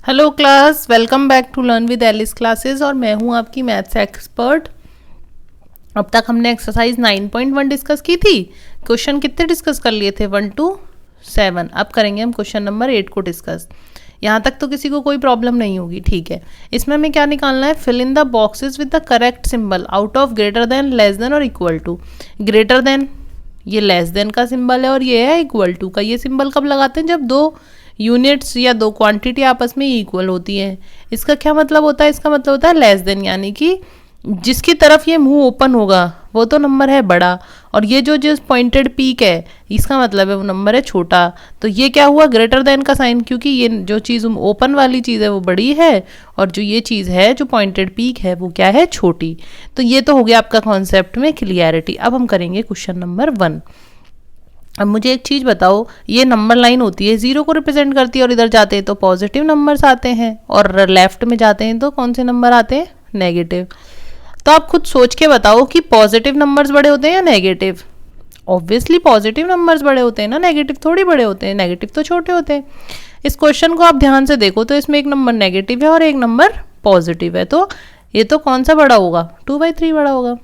Hello class, welcome back to learn with Alice classes. और मैं हूं आपकी मैथ्स एक्सपर्ट। अब तक हमने एक्सरसाइज 9.1 डिस्कस की थी। क्वेश्चन कितने डिस्कस कर लिए थे? 1 to 7। अब करेंगे हम क्वेश्चन नंबर 8 को डिस्कस। यहाँ तक तो किसी को कोई प्रॉब्लम नहीं होगी, ठीक है। इसमें हमें क्या निकालना है? Fill in the boxes with the correct symbol out of greater than, less than और इक्वल टू। ग्रेटर देन, ये लेस देन का सिंबल है और ये है इक्वल टू का। ये सिंबल कब लगाते हैं? जब दो यूनिट्स या दो क्वांटिटी आपस में इक्वल होती हैं। इसका क्या मतलब होता है? इसका मतलब होता है लेस देन, यानी कि जिसकी तरफ ये मुंह ओपन होगा वो तो नंबर है बड़ा, और ये जो पॉइंटेड पीक है इसका मतलब है वो नंबर है छोटा। तो ये क्या हुआ? ग्रेटर देन का साइन, क्योंकि ये जो चीज़ ओपन वाली चीज़ है वो बड़ी है और जो ये चीज़ है जो पॉइंटेड पीक है वो क्या है? छोटी। तो ये तो हो गया आपका कॉन्सेप्ट में क्लियरिटी। अब हम करेंगे क्वेश्चन नंबर 1। अब मुझे एक चीज़ बताओ, ये नंबर लाइन होती है, जीरो को रिप्रेजेंट करती है, और इधर जाते हैं तो पॉजिटिव नंबर्स आते हैं और लेफ्ट में जाते हैं तो कौन से नंबर आते हैं? नेगेटिव। तो आप खुद सोच के बताओ कि पॉजिटिव नंबर्स बड़े होते हैं या नेगेटिव? ऑब्वियसली पॉजिटिव नंबर्स बड़े होते हैं ना, नेगेटिव थोड़ी बड़े होते हैं। नेगेटिव तो छोटे होते हैं। इस क्वेश्चन को आप ध्यान से देखो तो इसमें एक नंबर नेगेटिव है और एक नंबर पॉजिटिव है, तो ये तो कौन सा बड़ा होगा? 2/3 बड़ा होगा।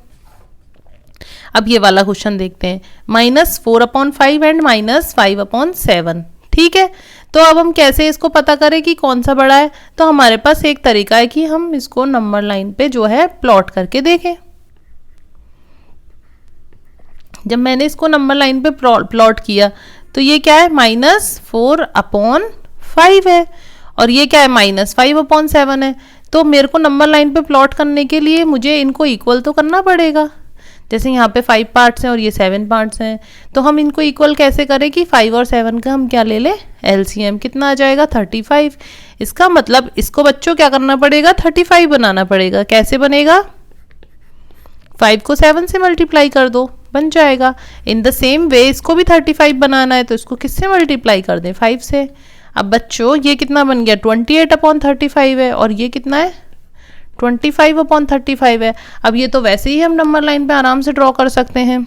अब ये वाला क्वेश्चन देखते हैं, -4/5 एंड -5/7। ठीक है, तो अब हम कैसे इसको पता करें कि कौन सा बड़ा है? तो हमारे पास एक तरीका है कि हम इसको नंबर लाइन पे जो है प्लॉट करके देखें। जब मैंने इसको नंबर लाइन पे प्लॉट किया तो ये क्या है? -4/5 है और ये क्या है? -5/7 है। तो मेरे को नंबर लाइन पे प्लॉट करने के लिए मुझे इनको इक्वल तो करना पड़ेगा। जैसे यहाँ पे 5 पार्ट्स हैं और ये 7 पार्ट्स हैं, तो हम इनको इक्वल कैसे करें कि 5 और 7 का हम क्या ले लें? एलसीएम। कितना आ जाएगा? 35। इसका मतलब इसको बच्चों क्या करना पड़ेगा? 35 बनाना पड़ेगा। कैसे बनेगा? 5 को 7 से मल्टीप्लाई कर दो, बन जाएगा। इन द सेम वे इसको भी 35 बनाना है तो इसको किससे मल्टीप्लाई कर दें? 5 से। अब बच्चों ये कितना बन गया? 28/35 है और ये कितना है? 25/35 है। अब ये तो वैसे ही हम नंबर लाइन पे आराम से ड्रॉ कर सकते हैं।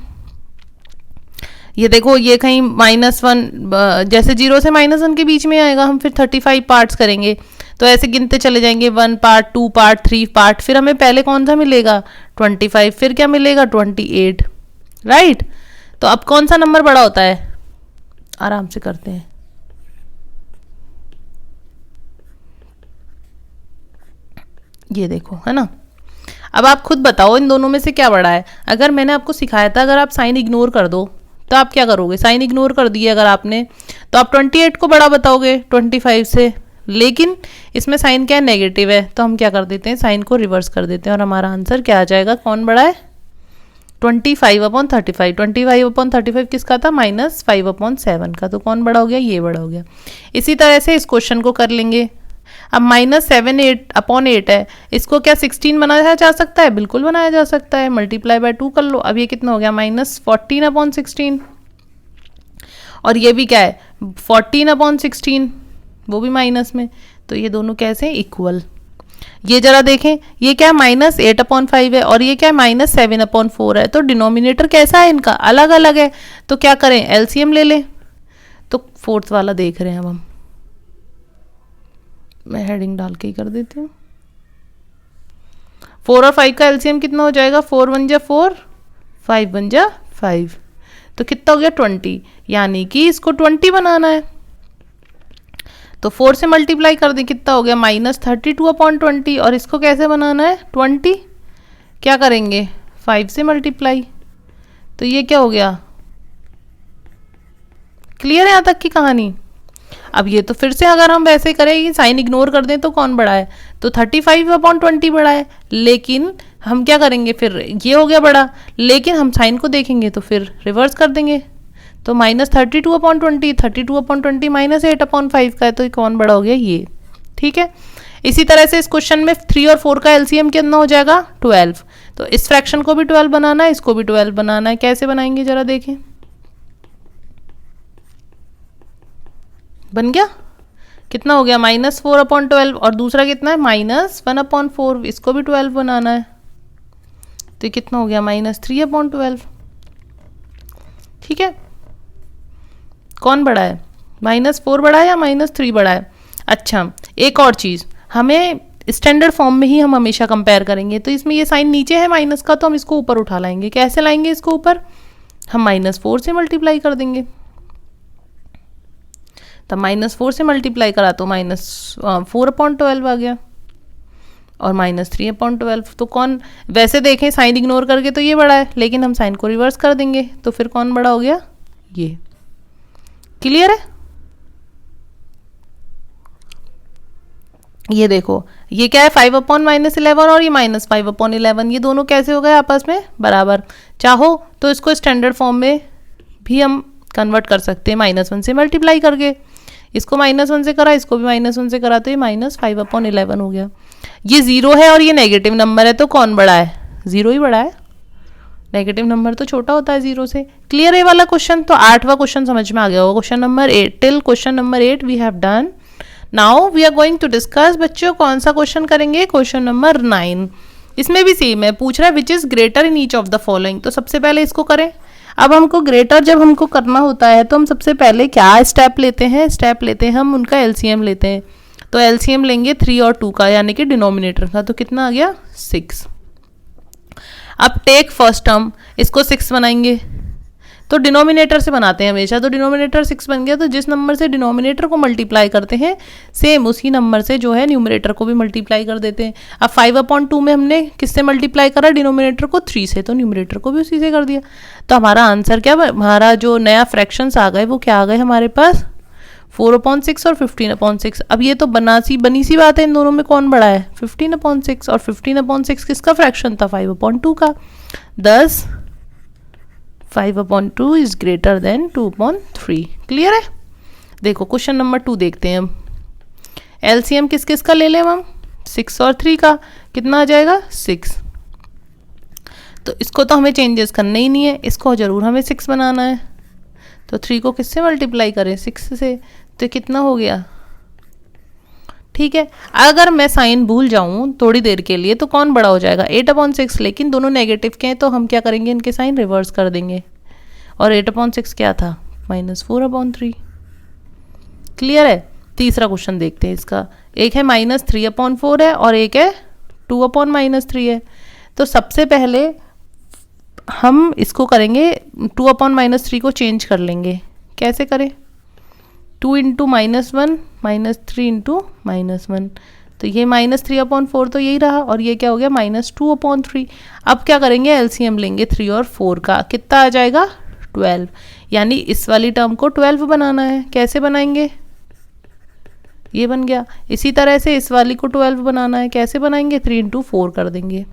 ये देखो, ये कहीं -1, जैसे 0 से -1 के बीच में आएगा, हम फिर 35 पार्ट्स करेंगे तो ऐसे गिनते चले जाएंगे, 1 पार्ट, 2 पार्ट, 3 पार्ट। फिर हमें पहले कौन सा मिलेगा? 25। फिर क्या मिलेगा? 28। राइट। तो अब कौन सा नंबर बड़ा होता है? आराम से करते हैं। ये देखो, है ना। अब आप खुद बताओ इन दोनों में से क्या बड़ा है? अगर मैंने आपको सिखाया था अगर आप साइन इग्नोर कर दो तो आप क्या करोगे? साइन इग्नोर कर दिए अगर आपने, तो आप 28 को बड़ा बताओगे 25 से। लेकिन इसमें साइन क्या है? नेगेटिव है, तो हम क्या कर देते हैं? साइन को रिवर्स कर देते हैं और हमारा आंसर क्या आ जाएगा? कौन बड़ा है? 25/35। 25/35 किसका था? -5/7 का। तो कौन बड़ा हो गया? ये बड़ा हो गया। इसी तरह से इस क्वेश्चन को कर लेंगे। अब -7/8 है, इसको क्या 16 बनाया जा सकता है? बिल्कुल बनाया जा सकता है। मल्टीप्लाई बाय 2 कर लो। अब ये कितना हो गया? -14/16। और ये भी क्या है? 14/16, वो भी माइनस में। तो ये दोनों कैसे? इक्वल। ये जरा देखें, ये क्या है? -8/5 है और ये क्या है? -7/4 है। तो डिनोमिनेटर कैसा है इनका? अलग अलग है। तो क्या करें? एलसीएम ले लें। तो फोर्थ वाला देख रहे हैं अब हम। मैं हेडिंग डाल के ही कर देती हूँ। 4 और 5 का एलसीएम कितना हो जाएगा? 4 1 जा 4, 5 1 जा 5। तो कितना हो गया? 20। यानी कि इसको 20 बनाना है तो 4 से मल्टीप्लाई कर दें, कितना हो गया? -32/20। और इसको कैसे बनाना है? 20। क्या करेंगे? 5 से मल्टीप्लाई। तो ये क्या हो गया? क्लियर है यहाँ तक की कहानी? अब ये तो फिर से अगर हम वैसे करें कि साइन इग्नोर कर दें तो कौन बड़ा है? तो 35/20 बड़ा है। लेकिन हम क्या करेंगे फिर? ये हो गया बड़ा, लेकिन हम साइन को देखेंगे तो फिर रिवर्स कर देंगे। तो -32/20, 32/20 -8/5 का है, तो कौन बड़ा हो गया? ये। ठीक है। इसी तरह से इस क्वेश्चन में 3 और 4 का एलसीएम कितना हो जाएगा? 12। तो इस फ्रैक्शन को भी 12 बनाना है, इसको भी 12 बनाना है। कैसे बनाएंगे जरा देखें। बन गया। कितना हो गया? -4/12 और दूसरा कितना है? -1/4। इसको भी 12 बनाना है। तो ये कितना हो गया? -3/12। ठीक है। कौन बड़ा है? -4 बड़ा है या -3 बड़ा है? अच्छा, एक और चीज़, हमें स्टैंडर्ड फॉर्म में ही हम हमेशा कंपेयर करेंगे, तो इसमें ये साइन नीचे है माइनस का, तो हम इसको ऊपर उठा लाएंगे। कैसे लाएंगे इसको ऊपर? हम -4 से मल्टीप्लाई कर देंगे। तब -4 से मल्टीप्लाई करा तो -4/12 आ गया और -3/12। तो कौन, वैसे देखें साइन इग्नोर करके तो ये बड़ा है, लेकिन हम साइन को रिवर्स कर देंगे तो फिर कौन बड़ा हो गया? ये। क्लियर है? ये देखो, ये क्या है? 5/-11 और ये -5/11, ये दोनों कैसे हो गए आपस में? बराबर। चाहो तो इसको स्टैंडर्ड फॉर्म में भी हम कन्वर्ट कर सकते हैं -1 से मल्टीप्लाई करके। इसको -1 से करा, इसको भी -1 से करा, तो ये -5/11 हो गया। ये 0 है और ये नेगेटिव नंबर है, तो कौन बड़ा है? 0 ही बड़ा है। नेगेटिव नंबर तो छोटा होता है 0 से। क्लियर है वाला क्वेश्चन? तो 8वां क्वेश्चन समझ में आ गया होगा। Question number 8, till question number 8 we have done. Now we are going to discuss, बच्चों कौन सा क्वेश्चन करेंगे? Question number 9। इसमें भी सेम है, पूछ रहा है which is greater in each of the following. तो सबसे पहले इसको करें। अब हमको ग्रेटर जब हमको करना होता है तो हम सबसे पहले क्या स्टेप लेते हैं? स्टेप लेते हैं हम उनका एलसीएम लेते हैं। तो एलसीएम लेंगे 3 और 2 का, यानी कि डिनोमिनेटर का। तो कितना आ गया? 6। अब टेक फर्स्ट टर्म, इसको 6 बनाएंगे, तो डिनोमिनेटर से बनाते हैं हमेशा। तो डिनोमिनेटर 6 बन गया, तो जिस नंबर से डिनोमिनेटर को मल्टीप्लाई करते हैं सेम उसी नंबर से जो है न्यूमरेटर को भी मल्टीप्लाई कर देते हैं। अब 5/2 में हमने किससे मल्टीप्लाई करा? डिनोमिनेटर को 3 से, तो न्यूमरेटर को भी उसी से कर दिया। तो हमारा आंसर क्या? हमारा जो नया फ्रैक्शंस आ गए वो क्या आ गए हमारे पास? 4/6 और 15/6। अब ये तो बनी सी बात है, इन दोनों में कौन बड़ा है? 15/6। और 15/6 किसका फ्रैक्शन था? 5/2 का। 10 5/2 इज ग्रेटर देन 2/3। क्लियर है? देखो क्वेश्चन नंबर 2 देखते हैं हम। एलसीएम किस किस का ले लें हम? 6 और 3 का। कितना आ जाएगा? 6। तो इसको तो हमें चेंजेस करने ही नहीं है, इसको जरूर हमें 6 बनाना है। तो 3 को किससे मल्टीप्लाई करें? 6 से। तो कितना हो गया? ठीक है, अगर मैं साइन भूल जाऊं थोड़ी देर के लिए तो कौन बड़ा हो जाएगा? 8/6। लेकिन दोनों नेगेटिव के हैं तो हम क्या करेंगे? इनके साइन रिवर्स कर देंगे। और 8/6 क्या था? -4/3। क्लियर है? तीसरा क्वेश्चन देखते हैं इसका। एक है -3/4 है और एक है 2/-3 है। तो सबसे पहले हम इसको करेंगे, 2/-3 को चेंज कर लेंगे। कैसे करें? 2 × -1 -3 × -1। तो ये -3/4 तो यही रहा, और ये क्या हो गया? -2/3। अब क्या करेंगे? एलसीएम लेंगे 3 और 4 का। कितना आ जाएगा? 12। यानी इस वाली टर्म को 12 बनाना है। कैसे बनाएंगे? ये बन गया। इसी तरह से इस वाली को 12 बनाना है। कैसे बनाएंगे? 3 × 4 कर देंगे।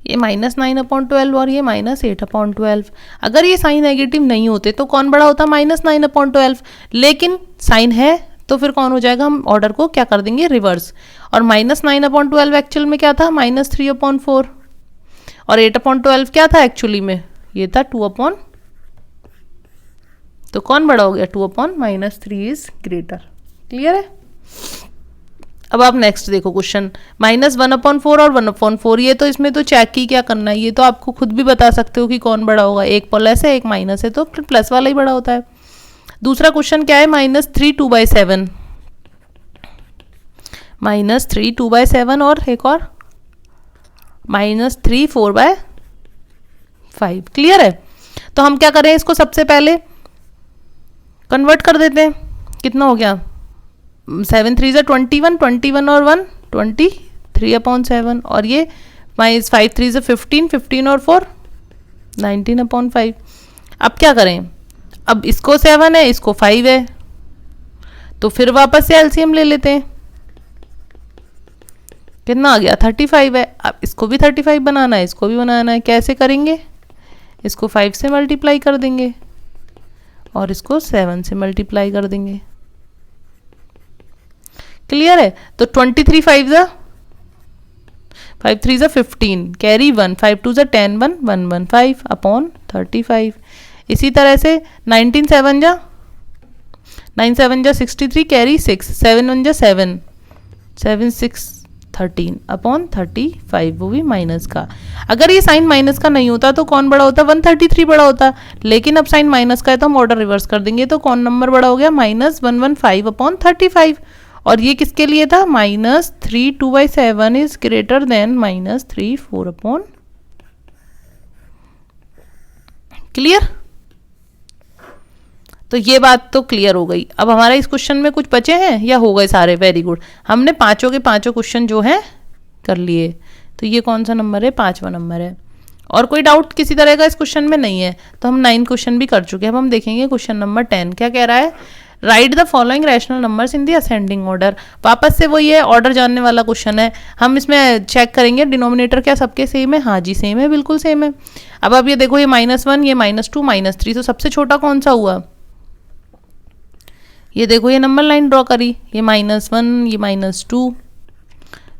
ये -9/12 और ये -8/12। अगर ये साइन नेगेटिव नहीं होते तो कौन बड़ा होता? -9/12। लेकिन साइन है तो फिर कौन हो जाएगा? हम ऑर्डर को क्या कर देंगे? रिवर्स। और -9/12 एक्चुअल में क्या था? -3/4। और 8/12 क्या था एक्चुअली में? ये था 2/। तो कौन बड़ा हो गया? 2/-3 इज ग्रेटर। क्लियर है? अब आप नेक्स्ट देखो क्वेश्चन। -1/4 और 1/4। ये तो इसमें तो चेक ही क्या करना है, ये तो आपको खुद भी बता सकते हो कि कौन बड़ा होगा। एक प्लस है एक माइनस है, तो प्लस वाला ही बड़ा होता है। दूसरा क्वेश्चन क्या है? -3 2/7। -3 2/7 और एक और -3 4/5। क्लियर है? तो हम क्या करें? इसको सबसे पहले कन्वर्ट कर देते हैं। कितना हो गया? 7 3 21, 21 और 1 23/7। और ये -5 3 15, 15 और 4 19/5। अब क्या करें? अब इसको 7 है, इसको 5 है, तो फिर वापस से एलसीएम ले लेते हैं। कितना आ गया? 35 है। अब इसको भी 35 बनाना है, इसको भी बनाना है। कैसे करेंगे? इसको 5 से मल्टीप्लाई कर देंगे और इसको 7 से मल्टीप्लाई कर देंगे। क्लियर है? तो 23 5 3 15, कैरी 1, 5 2 10 1 1 1 5/35। इसी तरह से 19 7 9 7 63, कैरी 6, 7 1 7 7 6 13/35, वो भी माइनस का। अगर ये साइन माइनस का नहीं होता तो कौन बड़ा होता, 133 बड़ा होता, लेकिन अब साइन माइनस का है तो हम ऑर्डर रिवर्स कर देंगे, तो कौन नंबर बड़ा हो गया, -115/35। और ये किसके लिए था, -3 2/7 इज ग्रेटर देन -3 4/। क्लियर? तो ये बात तो क्लियर हो गई। अब हमारा इस क्वेश्चन में कुछ बचे हैं या हो गए सारे? वेरी गुड, हमने पांचों के पांचों क्वेश्चन जो है कर लिए। तो ये कौन सा नंबर है, 5वां नंबर है। और कोई डाउट किसी तरह का इस क्वेश्चन में नहीं है, तो हम 9 क्वेश्चन भी कर चुके हैं। अब हम देखेंगे क्वेश्चन नंबर 10 क्या कह रहा है। Right the following rational numbers in the ascending order. वापस से वो ये ऑर्डर जानने वाला क्वेश्चन है। हम इसमें चेक करेंगे डिनोमिनेटर क्या सबके सेम है, हाँ जी सेम है, बिल्कुल सेम है। अब आप ये देखो, ये -1, ये -2, -3, तो सबसे छोटा कौन सा हुआ, ये देखो ये नंबर लाइन ड्रॉ करी, ये -1, ये -2,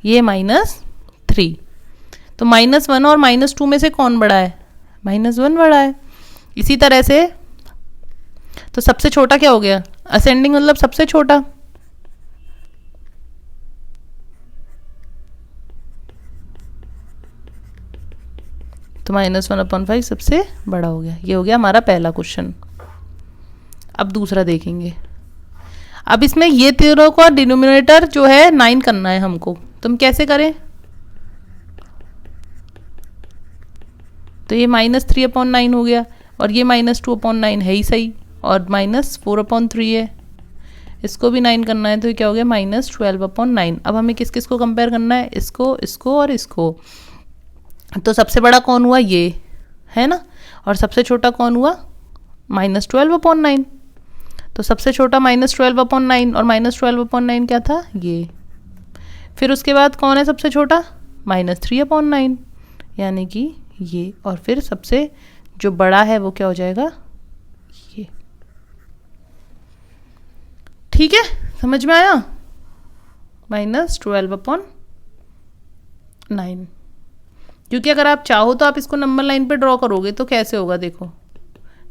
ये -3। तो -1 और -2 में से कौन बड़ा है, -1 बड़ा है। इसी तरह से तो सबसे छोटा क्या हो गया, असेंडिंग मतलब सबसे छोटा। तो -1/5 सबसे बड़ा हो गया। ये हो गया हमारा पहला क्वेश्चन। अब दूसरा देखेंगे। अब इसमें ये तीनों का डिनोमिनेटर जो है 9 करना है हमको, तो हम कैसे करें। तो ये -3/9 हो गया, और ये -2/9 है ही सही, और -4/3 है, इसको भी 9 करना है, तो ये क्या हो गया, -12/9। अब हमें किस किस को कंपेयर करना है, इसको, इसको और इसको। तो सबसे बड़ा कौन हुआ, ये है ना, और सबसे छोटा कौन हुआ, -12/9। तो सबसे छोटा -12/9 और -12/9 क्या था, ये। फिर उसके बाद कौन है सबसे छोटा, -3/9, यानी कि ये। और फिर सबसे जो बड़ा है वो क्या हो जाएगा, ये। ठीक है, समझ में आया, -12/9। क्योंकि अगर आप चाहो तो आप इसको नंबर लाइन पे ड्रॉ करोगे तो कैसे होगा, देखो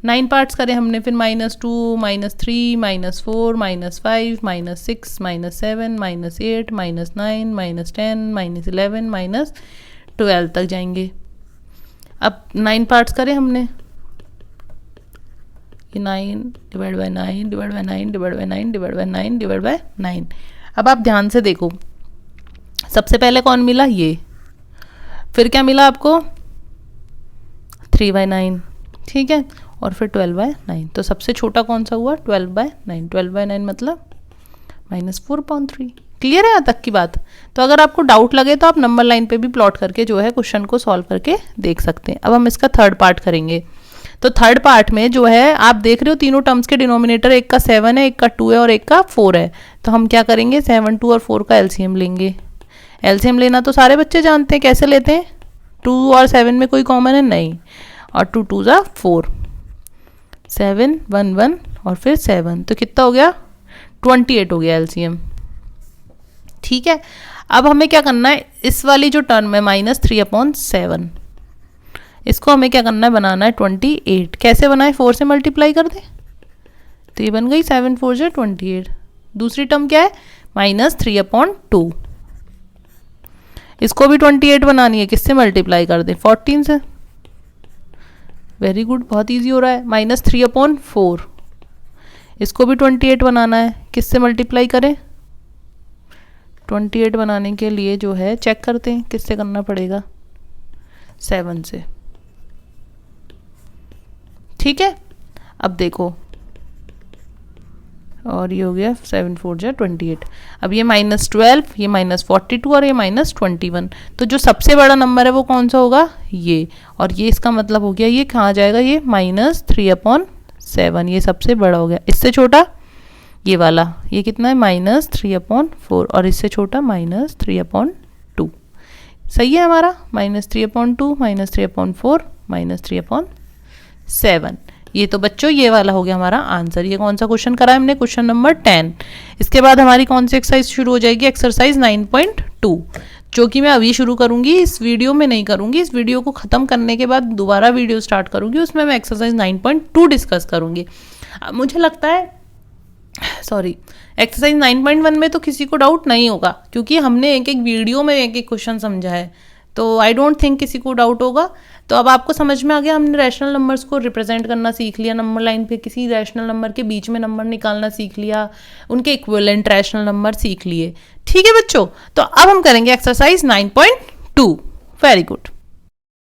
9 पार्ट्स करें हमने, फिर -2, -3, -4, -5, -6, -7, -8, -9, -10, -11, -12 तक जाएंगे। अब 9 पार्ट्स करें हमने, ये 9/9/9/9/9/9/9। अब आप ध्यान से देखो, सबसे पहले कौन मिला, ये। फिर क्या मिला आपको, 3/9, ठीक है, और फिर 12/9। तो सबसे छोटा कौन सा हुआ, 12/9। 12/9 मतलब -4/3। क्लियर है यहाँ तक की बात। तो अगर आपको डाउट लगे तो आप नंबर लाइन पे भी प्लॉट करके जो है क्वेश्चन को सॉल्व करके देख सकते हैं। अब हम इसका थर्ड पार्ट करेंगे। तो थर्ड पार्ट में जो है आप देख रहे हो तीनों टर्म्स के डिनोमिनेटर, एक का 7 है, एक का 2 है और एक का 4 है। तो हम क्या करेंगे, 7, 2 और 4 का एलसीएम लेंगे। एलसीएम लेना तो सारे बच्चे जानते हैं, कैसे लेते हैं, 2 और 7 में कोई कॉमन है नहीं, और 2 2 ज़ा 4, 7 1 1 और फिर 7, तो कितना हो गया, 28 हो गया एलसीएम। ठीक है, अब हमें क्या करना है, इस वाली जो टर्म है -3/7, इसको हमें क्या करना है, बनाना है 28। कैसे बनाए, 4 से मल्टीप्लाई कर दे, तो ये बन गई 7 4 = 28। दूसरी टर्म क्या है, -3/2, इसको भी 28 बनानी है, किससे मल्टीप्लाई कर दे, 14 से। वेरी गुड, बहुत इजी हो रहा है। -3/4, इसको भी 28 बनाना है, किससे मल्टीप्लाई करें, 28 बनाने के लिए जो है चेक करते हैं किससे करना पड़ेगा, 7 से। ठीक है, अब देखो, और ये हो गया 7 4 = 28। अब ये -12, ये -42 और ये -21। तो जो सबसे बड़ा नंबर है वो कौन सा होगा, ये। और ये इसका मतलब हो गया, ये कहाँ जाएगा, ये -3/7, ये सबसे बड़ा हो गया। इससे छोटा ये वाला, ये कितना है, -3/4, और इससे छोटा -3/2। सही है हमारा, -3/2, -3/4, -3/7। ये तो बच्चों ये वाला हो गया हमारा आंसर। ये कौन सा क्वेश्चन करा है हमने, क्वेश्चन नंबर 10। इसके बाद हमारी कौन सी एक्सरसाइज शुरू हो जाएगी, एक्सरसाइज 9.2, जो कि मैं अभी शुरू करूंगी, इस वीडियो में नहीं करूंगी। इस वीडियो को ख़त्म करने के बाद दोबारा वीडियो स्टार्ट करूंगी, उसमें मैं एक्सरसाइज 9.2 डिस्कस करूंगी। मुझे लगता है सॉरी, एक्सरसाइज 9.1 में तो किसी को डाउट नहीं होगा क्योंकि हमने एक एक वीडियो में एक एक क्वेश्चन समझा है, तो आई डोंट थिंक किसी को डाउट होगा। तो अब आपको समझ में आ गया, हमने रैशनल नंबर्स को रिप्रेजेंट करना सीख लिया, नंबर लाइन पे किसी रैशनल नंबर के बीच में नंबर निकालना सीख लिया, उनके इक्विवेलेंट रैशनल नंबर सीख लिए। ठीक है बच्चों, तो अब हम करेंगे एक्सरसाइज 9.2। Very good.